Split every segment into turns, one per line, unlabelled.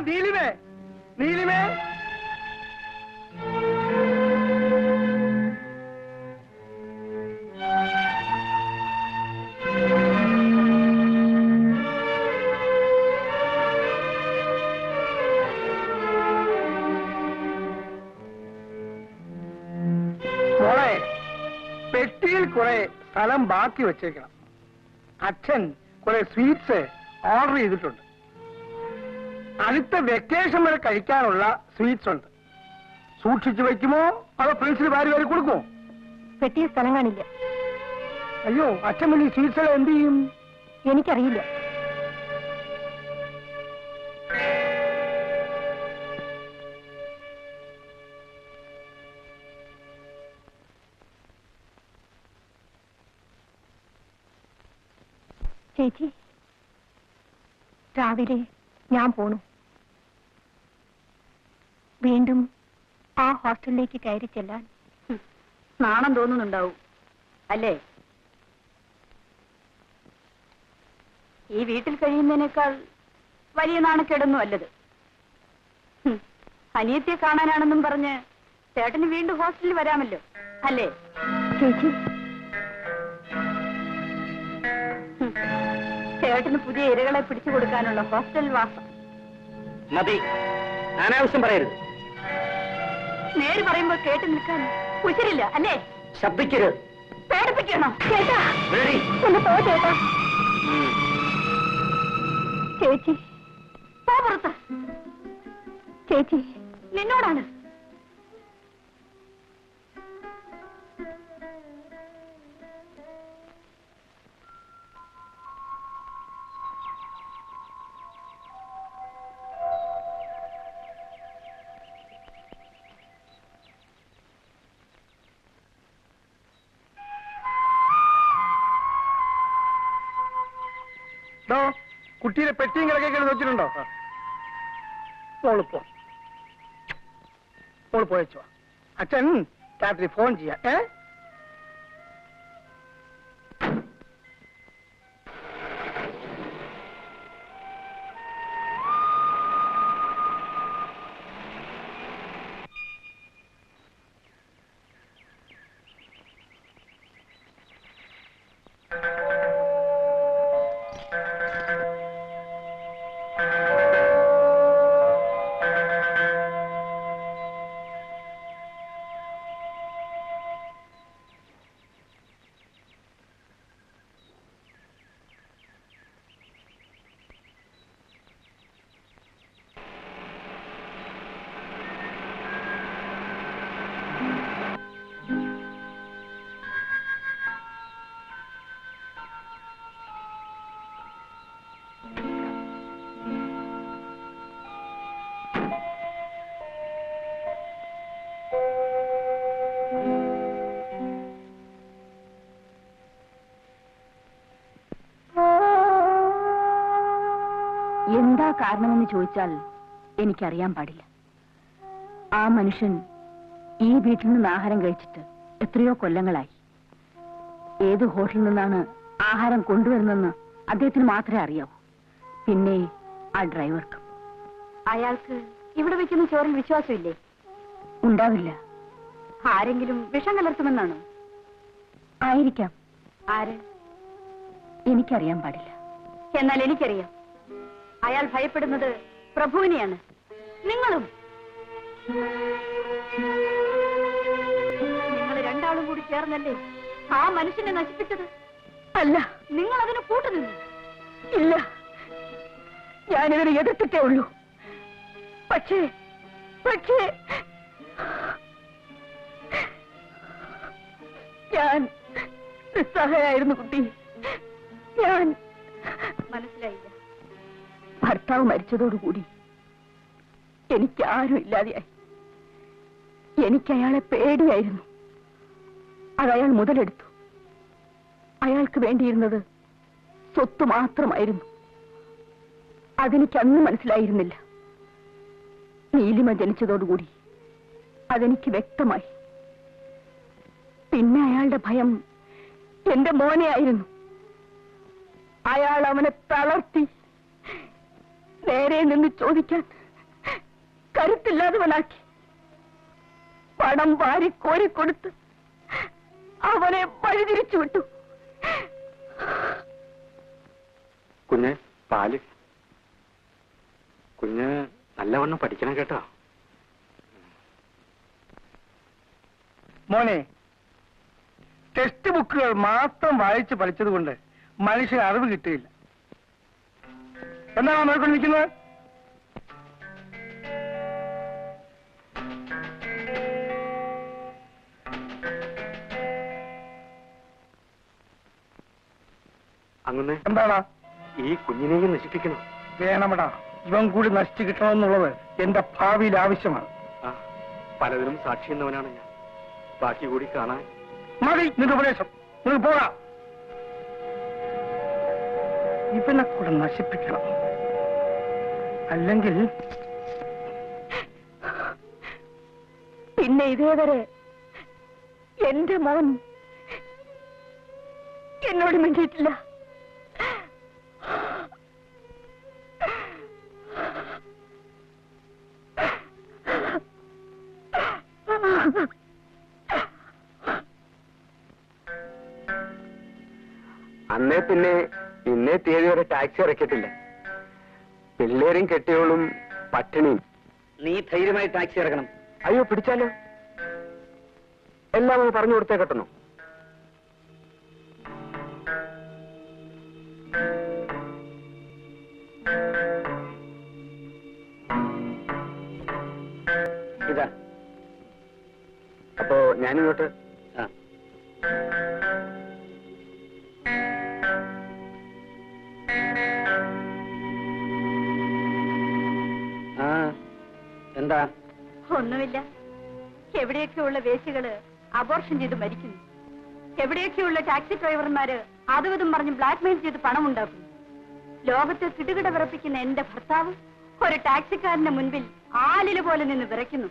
നീലിമേ, നീലിമേ. മോളെ, പെട്ടിയിൽ കുറെ സ്ഥലം ബാക്കി വെച്ചേക്കണം. അച്ഛൻ കുറെ സ്വീറ്റ്സ് ഓർഡർ ചെയ്തിട്ടുണ്ട്. അടുത്ത വെക്കേഷൻ വരെ കഴിക്കാനുള്ള സ്വീറ്റ്സ് ഉണ്ട്. സൂക്ഷിച്ചു വെക്കുമോ അതോ ഫ്രണ്ട്സിന് വാരി വാരി കൊടുക്കുമോ?
പെട്ടിയ സ്ഥലം കാണില്ല.
അയ്യോ, അച്ഛൻ പിന്നെ ഈ സ്വീറ്റ്സ് എന്ത് ചെയ്യും?
എനിക്കറിയില്ല. ചേച്ചി, രാവിലെ ഞാൻ പോണു. വീണ്ടും ആ ഹോസ്റ്റലിലേക്ക് കയറി ചെല്ലാൻ
നാണം തോന്നുന്നുണ്ടാവും അല്ലേ? ഈ വീട്ടിൽ കഴിയുന്നതിനേക്കാൾ വലിയ നാണക്കേടൊന്നും അല്ലത്. അനിയത്തിയെ കാണാനാണെന്നും പറഞ്ഞ് ചേട്ടന് വീണ്ടും ഹോസ്റ്റലിൽ വരാമല്ലോ അല്ലേ?
ചേച്ചി,
ചേട്ടന് പുതിയ ഇരകളെ പിടിച്ചു കൊടുക്കാനുള്ള ഹോസ്റ്റൽ വാസം.
മതി, അനാവശ്യം പറയരുത്.
നേര് പറയുമ്പോൾ കേട്ടു നിൽക്കാൻ ഉശിരില്ല അല്ലേ?
ശബ്ദിക്കരുത്.
പേടിപ്പിക്കണോ ചേട്ടാ?
ഒന്ന് പോ ചേട്ടാ. ചേച്ചി,
പോ പുറത്ത്.
ചേച്ചി,
നിന്നോടാണ്.
കുട്ടിയുടെ പെട്ടിയും കിടക്കൊക്കെ വെച്ചിട്ടുണ്ടോ? മോള് പോയച്ചോ. അച്ഛൻ രാത്രി ഫോൺ ചെയ്യാം.
എന്താ കാരണമെന്ന് ചോദിച്ചാൽ എനിക്കറിയാൻ പാടില്ല. ആ മനുഷ്യൻ ഈ വീട്ടിൽ നിന്ന് ആഹാരം കഴിച്ചിട്ട് എത്രയോ കൊല്ലങ്ങളായി. ഏത് ഹോട്ടലിൽ നിന്നാണ് ആഹാരം കൊണ്ടുവരുന്നെന്ന് അദ്ദേഹത്തിന് മാത്രമേ അറിയാവൂ. പിന്നെ ആ ഡ്രൈവർക്ക്. അയാൾക്ക് ഇവിടെ വെക്കുന്ന ചോറിൽ വിശ്വാസമില്ലേ? ഉണ്ടാവില്ല. ആരെങ്കിലും വിഷം കലർത്തുമെന്നാണോ? ആയിരിക്കാം. ആര്? എനിക്കറിയാൻ പാടില്ല. എന്നാൽ എനിക്കറിയാം. അയാൾ ഭയപ്പെടുന്നത് പ്രഭുവിനെയാണ്. നിങ്ങളും. നിങ്ങൾ രണ്ടാളും കൂടി ചേർന്നല്ലേ ആ മനുഷ്യനെ നശിപ്പിച്ചത്?
അല്ല,
നിങ്ങൾ അതിന് കൂട്ടുനിന്നു.
ഇല്ല, ഞാനിതിനെ എതിർത്തിട്ടേ ഉള്ളൂ. പക്ഷേ ഞാൻ നിസ്സഹായായിരുന്നു കുട്ടി. ഞാൻ
മനസ്സിലായില്ല.
ഭർത്താവ് മരിച്ചതോടുകൂടി എനിക്ക് ആരും ഇല്ലാതെയായി. എനിക്ക് അയാളെ പേടിയായിരുന്നു. അതയാൾ മുതലെടുത്തു. അയാൾക്ക് വേണ്ടിയിരുന്നത് സ്വത്ത് മാത്രമായിരുന്നു. അതെനിക്ക് അന്ന് മനസ്സിലായിരുന്നില്ല. നീലിമ ജനിച്ചതോടുകൂടി അതെനിക്ക് വ്യക്തമായി. പിന്നെ അയാളുടെ ഭയം എന്റെ മോനെ ആയിരുന്നു. അയാൾ അവനെ തളർത്തി. നേരെ നിന്ന് ചോദിക്കാൻ കരുത്തില്ലാത്തവനാക്കി പണം വാരി കോരിക്കൊടുത്ത് അവനെ വഴിതിരിച്ചു വിട്ടു.
കുഞ്ഞ് പാല്. കുഞ്ഞ് നല്ലവണ്ണം പഠിക്കണം കേട്ടോ.
മോനെ, ടെക്സ്റ്റ് ബുക്കുകൾ മാത്രം വായിച്ച് പഠിച്ചതുകൊണ്ട് മനുഷ്യന് അറിവ് കിട്ടിയില്ല. എന്താണ് നോക്കൊണ്ട് നിൽക്കുന്നത്?
അങ്ങനെ
എന്താടാ?
ഈ കുഞ്ഞിനെയും നശിപ്പിക്കണം.
വേണമടാ, ഇവൻ കൂടി നശിച്ചു കിട്ടണമെന്നുള്ളത് എന്റെ ഭാവിയിൽ ആവശ്യമാണ്.
ആ, പലതിനും സാക്ഷി എന്നവനാണ് ഞാൻ. ബാക്കി കൂടി കാണാൻ.
മതി നിന്റെ ഉപദേശം, നിങ്ങൾ പോകാം. ഇവനെ കൂടെ നശിപ്പിക്കണം, അല്ലെങ്കിൽ
പിന്നെ ഇതേവരെ എന്റെ മോൻ എന്നോട് മിണ്ടിയിട്ടില്ല.
അന്നേ പിന്നെ ഇന്നേ തീയതി വരെ ടാക്സി ഇറക്കിയിട്ടില്ല. പിള്ളേരും കെട്ടിയോളും പട്ടിണിയും.
നീ ധൈര്യമായി ടാക്സി ഇറക്കണം.
അയ്യോ, പിടിച്ചാലോ? എല്ലാം പറഞ്ഞു കൊടുത്തേ കെട്ടണോ?
ഇതാ.
അപ്പോ ഞാനിങ്ങോട്ട്.
ആ. ആ, എന്താ?
ഒന്നുമില്ല. എവിടെയൊക്കെയുള്ള വേശികള് അബോർഷൻ ചെയ്ത് മരിക്കുന്നു. എവിടെയൊക്കെയുള്ള ടാക്സി ഡ്രൈവർമാര് അതും പറഞ്ഞ് ബ്ലാക്ക്മെയിൽ ചെയ്ത് പണം ഉണ്ടാക്കുന്നു. ലോകത്തെ കിടുകിട വിറപ്പിക്കുന്ന എന്റെ ഭർത്താവ് ഒരു ടാക്സിക്കാരന്റെ മുൻപിൽ ആലില് പോലെ നിന്ന് വിറയ്ക്കുന്നു.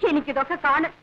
എനിക്കിതൊക്കെ കാണും.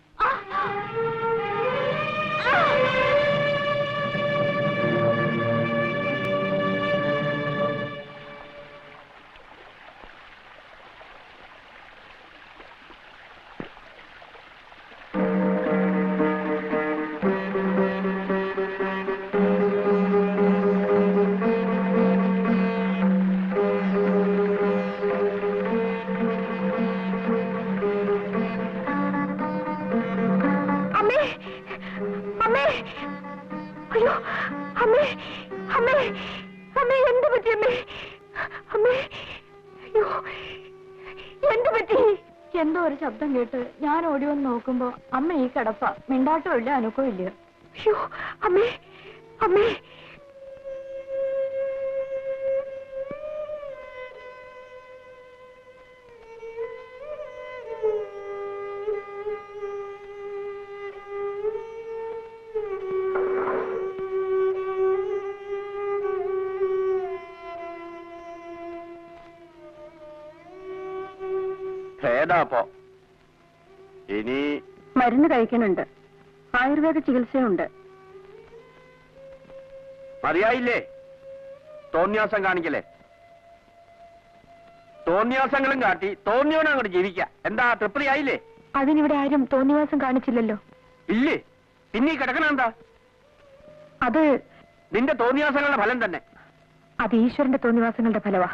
അയ്യോ, അമ്മേ, അമ്മേ, അമ്മേ, എന്ത് പറ്റി അമ്മേ? അമ്മേ, അയ്യോ, എന്ത് പറ്റി?
എന്തോ ഒരു ശബ്ദം കേട്ട് ഞാൻ ഓടി വന്ന് നോക്കുമ്പോ അമ്മ ഈ കിടപ്പ. മിണ്ടാട്ടോ ഇല്ല, അനക്കോ ഇല്ല.
അയ്യോ, അമ്മേ, അമ്മേ.
ഭേദാപ്പോ ഇനി
മരുന്ന് കഴിക്കുന്നുണ്ട്, ആയുർവേദ ചികിത്സയുണ്ട്.
മതിയായില്ലേ? തോന്നിയാസം കാണിക്കല്ലേ? തോന്നിയാസങ്ങളും കാട്ടി തോന്നിയോടെ അങ്ങോട്ട് ജീവിക്കാം. എന്താ, തൃപ്തിയായില്ലേ?
അതിനിവിടെ ആരും തോന്നിവാസം കാണിച്ചില്ലല്ലോ.
ഇല്ലേ? പിന്നെ ഈ കിടക്കണ എന്താ?
അത്
നിന്റെ തോന്നിയാസങ്ങളുടെ ഫലം തന്നെ.
അത് ഈശ്വരന്റെ തോന്നിവാസങ്ങളുടെ ഫലവാ.